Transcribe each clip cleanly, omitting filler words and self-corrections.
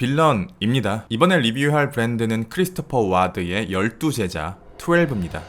빌런입니다. 이번에 리뷰할 브랜드는 크리스토퍼 와드의 12제자 12입니다.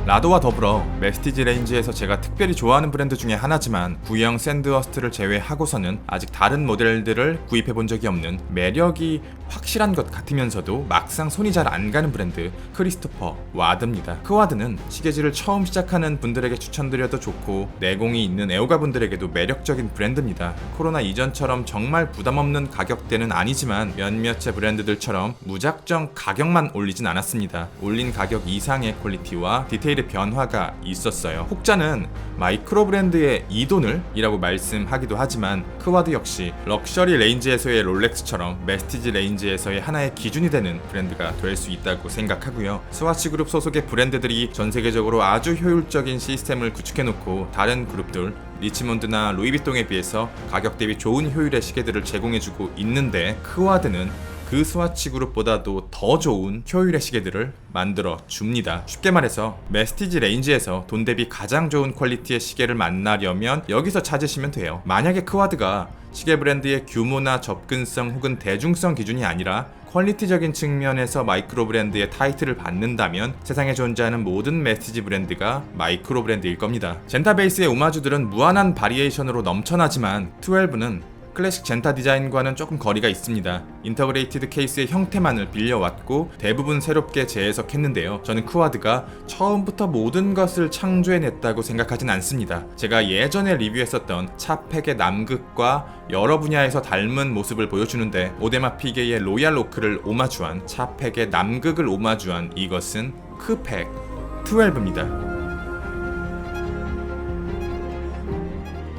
라도와 더불어 메스티지 레인지에서 제가 특별히 좋아하는 브랜드 중에 하나지만 구형 샌드허스트를 제외하고서는 아직 다른 모델들을 구입해본 적이 없는 매력이 확실한 것 같으면서도 막상 손이 잘 안 가는 브랜드 크리스토퍼 와드입니다. 그 와드는 시계질을 처음 시작하는 분들에게 추천드려도 좋고 내공이 있는 애호가 분들에게도 매력적인 브랜드입니다. 코로나 이전처럼 정말 부담없는 가격대는 아니지만 몇몇의 브랜드들처럼 무작정 가격만 올리진 않았습니다. 올린 가격 이상의 퀄리티와 디테일의 변화가 있었어요. 혹자는 마이크로 브랜드의 이돈을 이라고 말씀하기도 하지만 그 와드 역시 럭셔리 레인지에서의 롤렉스처럼 메스티지 레인지에서의 하나의 기준이 되는 브랜드가 될 수 있다고 생각하고요. 스와치 그룹 소속의 브랜드들이 전 세계적으로 아주 효율적인 시스템을 구축해놓고 다른 그룹들 리치몬드나 루이비통에 비해서 가격 대비 좋은 효율의 시계들을 제공해주고 있는데 그 와드는 그 스와치 그룹보다도 더 좋은 효율의 시계들을 만들어 줍니다. 쉽게 말해서 메스티지 레인지에서 돈 대비 가장 좋은 퀄리티의 시계를 만나려면 여기서 찾으시면 돼요. 만약에 크와드가 시계 브랜드의 규모나 접근성 혹은 대중성 기준이 아니라 퀄리티적인 측면에서 마이크로 브랜드의 타이틀을 받는다면 세상에 존재하는 모든 메스티지 브랜드가 마이크로 브랜드일 겁니다. 젠타 베이스의 오마주들은 무한한 바리에이션으로 넘쳐나지만 12는 클래식 젠타 디자인과는 조금 거리가 있습니다. 인터그레이티드 케이스의 형태만을 빌려왔고 대부분 새롭게 재해석했는데요. 저는 크와드가 처음부터 모든 것을 창조해냈다고 생각하진 않습니다. 제가 예전에 리뷰했었던 차팩의 남극과 여러 분야에서 닮은 모습을 보여주는데 오데마 피게의 로얄 오크를 오마주한 차팩의 남극을 오마주한 이것은 크팩 12입니다.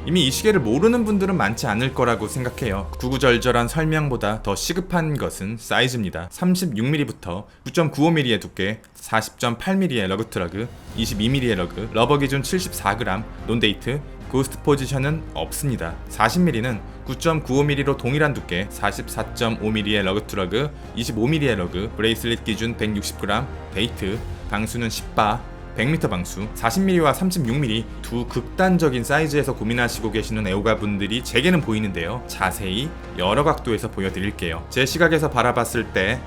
이미 이 시계를 모르는 분들은 많지 않을 거라고 생각해요. 구구절절한 설명보다 더 시급한 것은 사이즈입니다. 36mm부터 9.95mm의 두께, 40.8mm의 러그트러그, 22mm의 러그, 러버 기준 74g, 논데이트, 고스트 포지션은 없습니다. 40mm는 9.95mm로 동일한 두께, 44.5mm의 러그트러그, 25mm의 러그, 브레이슬릿 기준 160g, 데이트, 방수는 10바, 100m 방수, 40mm와 36mm 두 극단적인 사이즈에서 고민하시고 계시는 애호가 분들이 제게는 보이는데요. 자세히 여러 각도에서 보여드릴게요. 제 시각에서 바라봤을 때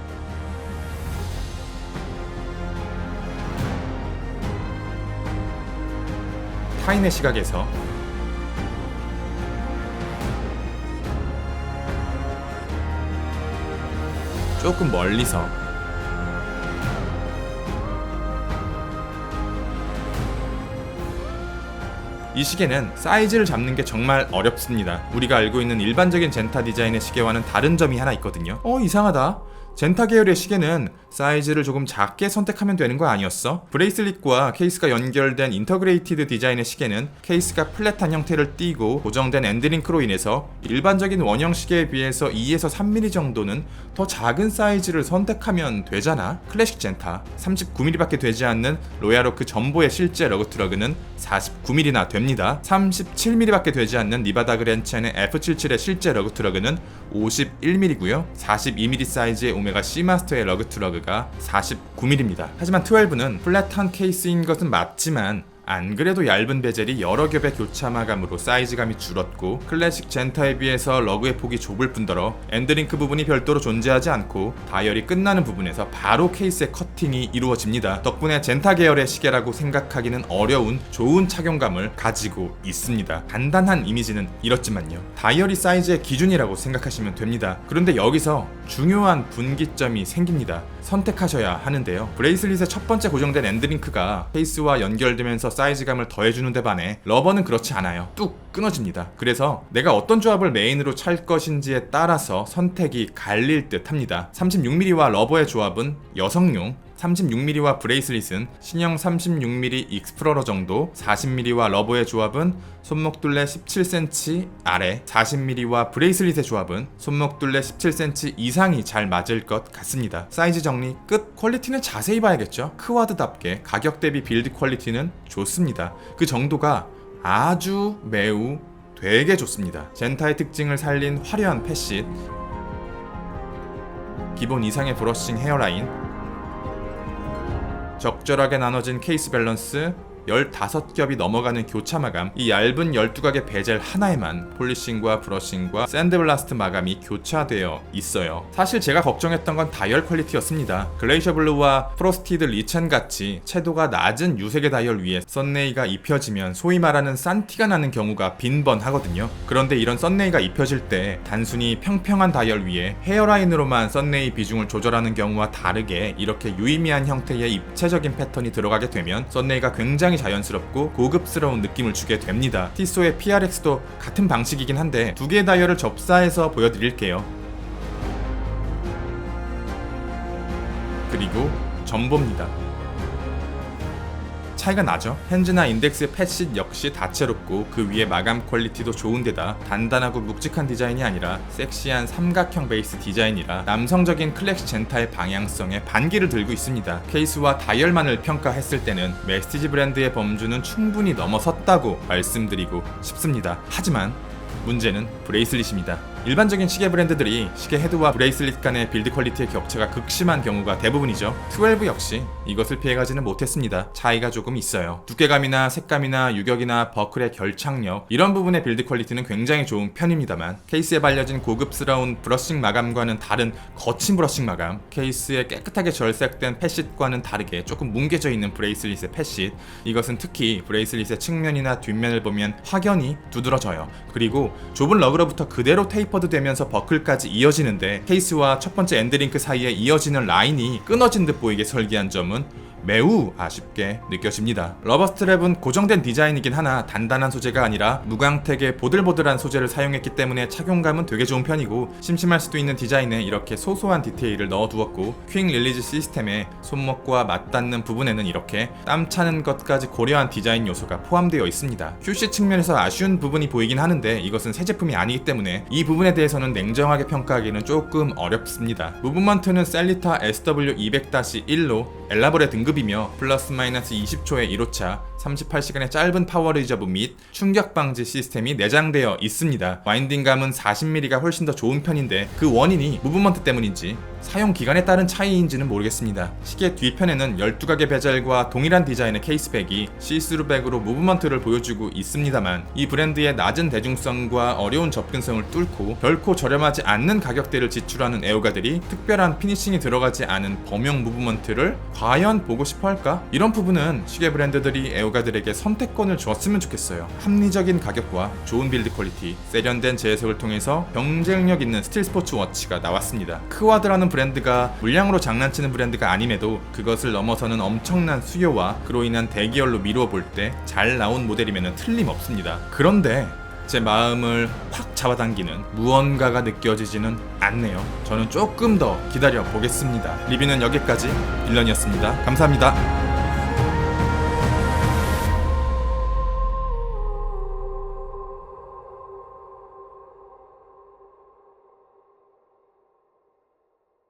타인의 시각에서 조금 멀리서 이 시계는 사이즈를 잡는 게 정말 어렵습니다. 우리가 알고 있는 일반적인 젠타 디자인의 시계와는 다른 점이 하나 있거든요. 이상하다. 젠타 계열의 시계는 사이즈를 조금 작게 선택하면 되는 거 아니었어? 브레이슬릿과 케이스가 연결된 인터그레이티드 디자인의 시계는 케이스가 플랫한 형태를 띠고 고정된 엔드링크로 인해서 일반적인 원형 시계에 비해서 2에서 3mm 정도는 더 작은 사이즈를 선택하면 되잖아? 클래식 젠타 39mm밖에 되지 않는 로얄오크 전보의 실제 러그트러그는 49mm나 됩니다. 37mm밖에 되지 않는 니바다 그랜첸의 F77의 실제 러그트러그는 51mm고요. 42mm 사이즈의 오메가 C마스터의 러그트러그가 49mm입니다. 하지만 12는 플랫한 케이스인 것은 맞지만 안 그래도 얇은 베젤이 여러 겹의 교차마감으로 사이즈감이 줄었고 클래식 젠타에 비해서 러그의 폭이 좁을 뿐더러 엔드링크 부분이 별도로 존재하지 않고 다이얼이 끝나는 부분에서 바로 케이스의 커팅이 이루어집니다. 덕분에 젠타 계열의 시계라고 생각하기는 어려운 좋은 착용감을 가지고 있습니다. 간단한 이미지는 이렇지만요. 다이얼이 사이즈의 기준이라고 생각하시면 됩니다. 그런데 여기서 중요한 분기점이 생깁니다. 선택하셔야 하는데요. 브레이슬릿의 첫 번째 고정된 엔드링크가 케이스와 연결되면서 사이즈감을 더해주는 데 반해 러버는 그렇지 않아요. 뚝 끊어집니다. 그래서 내가 어떤 조합을 메인으로 찰 것인지에 따라서 선택이 갈릴 듯 합니다. 36mm와 러버의 조합은 여성용, 36mm와 브레이슬릿은 신형 36mm 익스플로러 정도, 40mm와 러버의 조합은 손목둘레 17cm 아래, 40mm와 브레이슬릿의 조합은 손목둘레 17cm 이상이 잘 맞을 것 같습니다. 사이즈 정리 끝. 퀄리티는 자세히 봐야겠죠. 크와드답게 가격 대비 빌드 퀄리티는 좋습니다. 그 정도가 아주 매우 되게 좋습니다. 젠타의 특징을 살린 화려한 패킷, 기본 이상의 브러싱 헤어라인, 적절하게 나눠진 케이스 밸런스, 15겹이 넘어가는 교차 마감, 이 얇은 12각의 베젤 하나에만 폴리싱과 브러싱과 샌드블라스트 마감이 교차되어 있어요. 사실 제가 걱정했던 건 다이얼 퀄리티였습니다. 글레이셔 블루와 프로스티드 리첸 같이 채도가 낮은 유색의 다이얼 위에 썬네이가 입혀지면 소위 말하는 싼티가 나는 경우가 빈번하거든요. 그런데 이런 썬네이가 입혀질 때 단순히 평평한 다이얼 위에 헤어라인으로만 썬네이 비중을 조절하는 경우와 다르게 이렇게 유의미한 형태의 입체적인 패턴이 들어가게 되면 썬네이가 굉장히 자연스럽고 고급스러운 느낌을 주게 됩니다. 티소의 PRX도 같은 방식이긴 한데 두 개의 다이얼을 접사해서 보여드릴게요. 그리고 전보입니다. 차이가 나죠? 핸즈나 인덱스의 펫싯 역시 다채롭고 그 위에 마감 퀄리티도 좋은데다 단단하고 묵직한 디자인이 아니라 섹시한 삼각형 베이스 디자인이라 남성적인 클래식 젠타의 방향성에 반기를 들고 있습니다. 케이스와 다이얼만을 평가했을 때는 메스티지 브랜드의 범주는 충분히 넘어섰다고 말씀드리고 싶습니다. 하지만 문제는 브레이슬릿입니다. 일반적인 시계 브랜드들이 시계 헤드와 브레이슬릿 간의 빌드 퀄리티의 격차가 극심한 경우가 대부분이죠. 12 역시 이것을 피해가지는 못했습니다. 차이가 조금 있어요. 두께감이나 색감이나 유격이나 버클의 결착력, 이런 부분의 빌드 퀄리티는 굉장히 좋은 편입니다만 케이스에 발려진 고급스러운 브러싱 마감과는 다른 거친 브러싱 마감, 케이스에 깨끗하게 절삭된 펫싯과는 다르게 조금 뭉개져 있는 브레이슬릿의 펫싯, 이것은 특히 브레이슬릿의 측면이나 뒷면을 보면 확연히 두드러져요. 그리고 좁은 러그로부터 그대로 테이퍼드 되면서 버클까지 이어지는데 케이스와 첫 번째 엔드링크 사이에 이어지는 라인이 끊어진 듯 보이게 설계한 점은 매우 아쉽게 느껴집니다. 러버 스트랩은 고정된 디자인이긴 하나 단단한 소재가 아니라 무광택의 보들보들한 소재를 사용했기 때문에 착용감은 되게 좋은 편이고 심심할 수도 있는 디자인에 이렇게 소소한 디테일을 넣어두었고 퀵 릴리즈 시스템에 손목과 맞닿는 부분에는 이렇게 땀 차는 것까지 고려한 디자인 요소가 포함되어 있습니다. QC 측면에서 아쉬운 부분이 보이긴 하는데 이것은 새 제품이 아니기 때문에 이 부분에 대해서는 냉정하게 평가하기는 조금 어렵습니다. 무브먼트는 셀리타 SW200-1로 엘라보레 등급이며 플러스 마이너스 20초의 1호차, 38시간의 짧은 파워 리저브 및 충격 방지 시스템이 내장되어 있습니다. 와인딩감은 40mm가 훨씬 더 좋은 편인데 그 원인이 무브먼트 때문인지 사용 기간에 따른 차이인지는 모르겠습니다. 시계 뒤편에는 12각의 베젤과 동일한 디자인의 케이스백이 시스루 백으로 무브먼트를 보여주고 있습니다만 이 브랜드의 낮은 대중성과 어려운 접근성을 뚫고 결코 저렴하지 않는 가격대를 지출하는 애호가들이 특별한 피니싱이 들어가지 않은 범용 무브먼트를 과연 보고 싶어 할까? 이런 부분은 시계 브랜드들이 애호가들에게 선택권을 줬으면 좋겠어요. 합리적인 가격과 좋은 빌드 퀄리티, 세련된 재해석을 통해서 경쟁력 있는 스틸 스포츠 워치가 나왔습니다. 크와드라는 브랜드가 물량으로 장난치는 브랜드가 아님에도 그것을 넘어서는 엄청난 수요와 그로 인한 대기열로 미루어 볼 때 잘 나온 모델이면 틀림없습니다. 그런데 제 마음을 확 잡아당기는 무언가가 느껴지지는 않네요. 저는 조금 더 기다려 보겠습니다. 리뷰는 여기까지. 빌런이었습니다. 감사합니다.